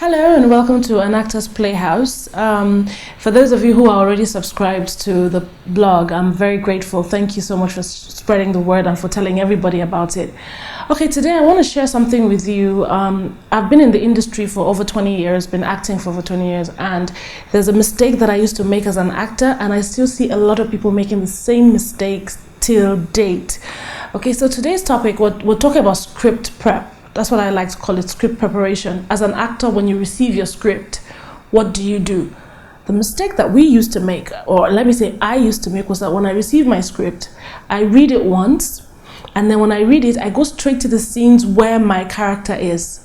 Hello and welcome to An Actors Playhouse. For those of you who are already subscribed to the blog, I'm very grateful. Thank you so much for spreading the word and for telling everybody about it. Okay, today I want to share something with you. I've been in the industry for over 20 years, been acting for over 20 years, and there's a mistake that I used to make as an actor, and I still see a lot of people making the same mistakes till date. Okay, so today's topic, we're talking about script prep. That's what I like to call it, script preparation. As an actor, when you receive your script, what do? The mistake that we used to make, or let me say I used to make, was that when I receive my script, I read it once, and then when I read it, I go straight to the scenes where my character is.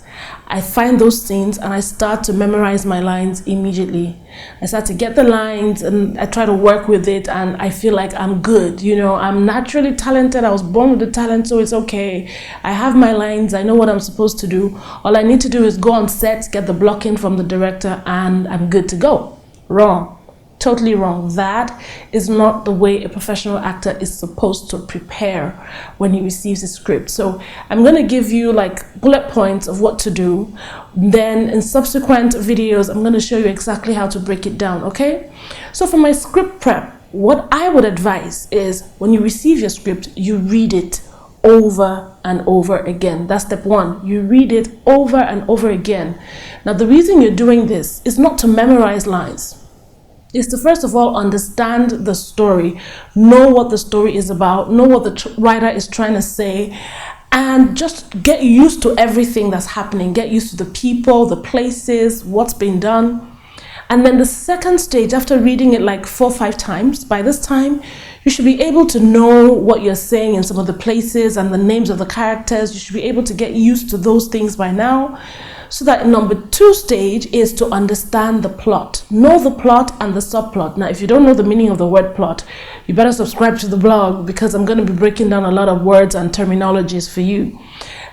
I find those scenes and I start to memorize my lines immediately. I start to get the lines and I try to work with it, and I feel like I'm good. You know, I'm naturally talented. I was born with the talent, so it's okay. I have my lines. I know what I'm supposed to do. All I need to do is go on set, get the blocking from the director, and I'm good to go. Wrong. Totally wrong. That is not the way a professional actor is supposed to prepare when he receives a script. So I'm going to give you like bullet points of what to do. Then in subsequent videos, I'm going to show you exactly how to break it down. Okay? So for my script prep, what I would advise is when you receive your script, you read it over and over again. That's step one. You read it over and over again. Now, the reason you're doing this is not to memorize lines. Is to first of all understand the story, know what the story is about, know what the writer is trying to say, and just get used to everything that's happening. Get used to the people, the places, what's been done. And then the second stage, after reading it like 4 or 5 times, by this time, you should be able to know what you're saying in some of the places and the names of the characters. You should be able to get used to those things by now. So that number 2 stage is to understand the plot. Know the plot and the subplot. Now, if you don't know the meaning of the word plot, you better subscribe to the blog because I'm going to be breaking down a lot of words and terminologies for you.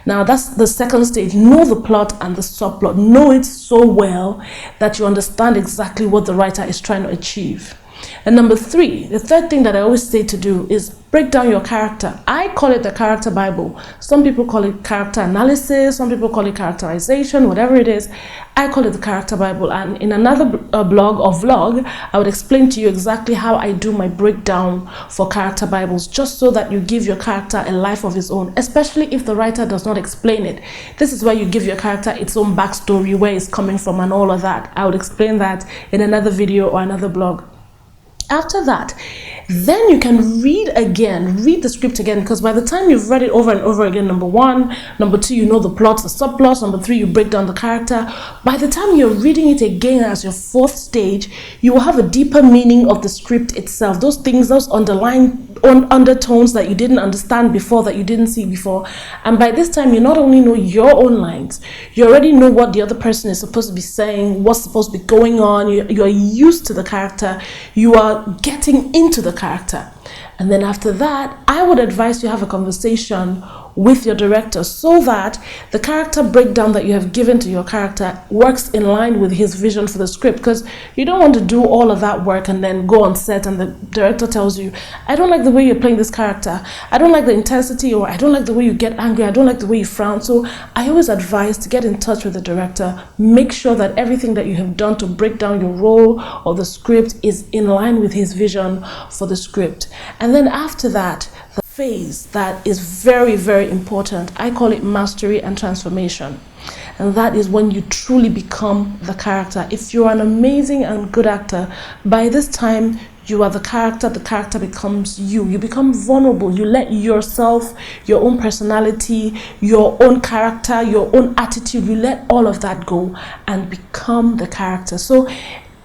Now, that's the second stage. Know the plot and the subplot. Know it so well that you understand exactly what the writer is trying to achieve. And number 3, the third thing that I always say to do is break down your character. I call it the character Bible. Some people call it character analysis. Some people call it characterization, whatever it is. I call it the character Bible. And in another blog or vlog, I would explain to you exactly how I do my breakdown for character Bibles, just so that you give your character a life of its own, especially if the writer does not explain it. This is where you give your character its own backstory, where it's coming from and all of that. I would explain that in another video or another blog. After that, then you can read the script again, because by the time you've read it over and over again, number 1, number 2, you know the plots, the subplots, number 3, you break down the character. By the time you're reading it again as your 4th stage, you will have a deeper meaning of the script itself. Those things, those undertones that you didn't understand before, that you didn't see before. And by this time, you not only know your own lines, you already know what the other person is supposed to be saying, what's supposed to be going on. You're used to the character. You are getting into the character. And then after that, I would advise you have a conversation with your director so that the character breakdown that you have given to your character works in line with his vision for the script, because you don't want to do all of that work and then go on set and the director tells you, I don't like the way you're playing this character, I don't like the intensity, or I don't like the way you get angry, I don't like the way you frown. So I always advise to get in touch with the director, make sure that everything that you have done to break down your role or the script is in line with his vision for the script. And then after that, the phase that is very, very important, I call it mastery and transformation. And that is when you truly become the character. If you're an amazing and good actor, by this time you are the character becomes you. You become vulnerable. You let yourself, your own personality, your own character, your own attitude, you let all of that go and become the character. So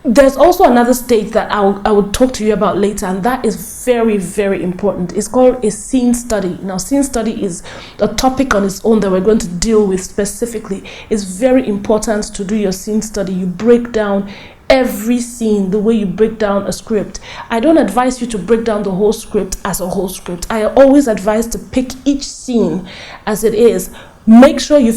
there's also another stage that I will talk to you about later, and that is very, very important. It's called a scene study. Now, scene study is a topic on its own that we're going to deal with specifically. It's very important to do your scene study. You break down every scene the way you break down a script. I don't advise you to break down the whole script as a whole script. I always advise to pick each scene as it is. Make sure you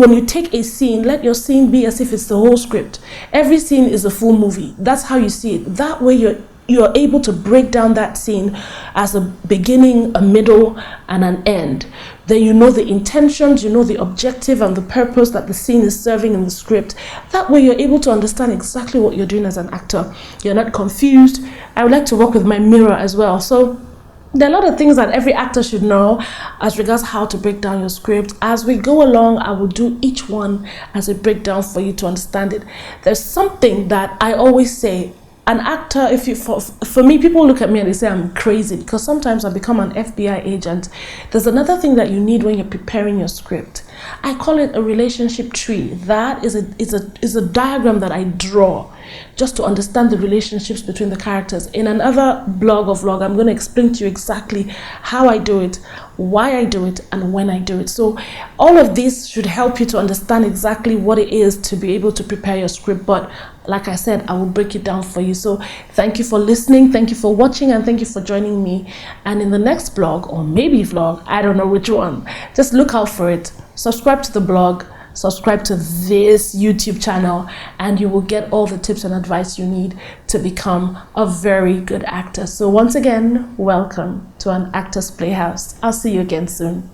when you take a scene, let your scene be as if it's the whole script. Every scene is a full movie. That's how you see it. That way you're able to break down that scene as a beginning, a middle, and an end. Then you know the intentions, you know the objective and the purpose that the scene is serving in the script. That way you're able to understand exactly what you're doing as an actor. You're not confused. I would like to work with my mirror as well. So there are a lot of things that every actor should know as regards how to break down your script. As we go along, I will do each one as a breakdown for you to understand it. There's something that I always say. An actor, if you for me, people look at me and they say I'm crazy because sometimes I become an FBI agent. There's another thing that you need when you're preparing your script. I call it a relationship tree. That is a diagram that I draw just to understand the relationships between the characters. In another blog or vlog, I'm going to explain to you exactly how I do it, why I do it, and when I do it. So all of this should help you to understand exactly what it is to be able to prepare your script. But like I said, I will break it down for you. So thank you for listening, thank you for watching, and thank you for joining me. And in the next blog, or maybe vlog, I don't know which one, just look out for it. Subscribe to the blog, subscribe to this YouTube channel, and you will get all the tips and advice you need to become a very good actor. So once again, welcome to An Actors Playhouse. I'll see you again soon.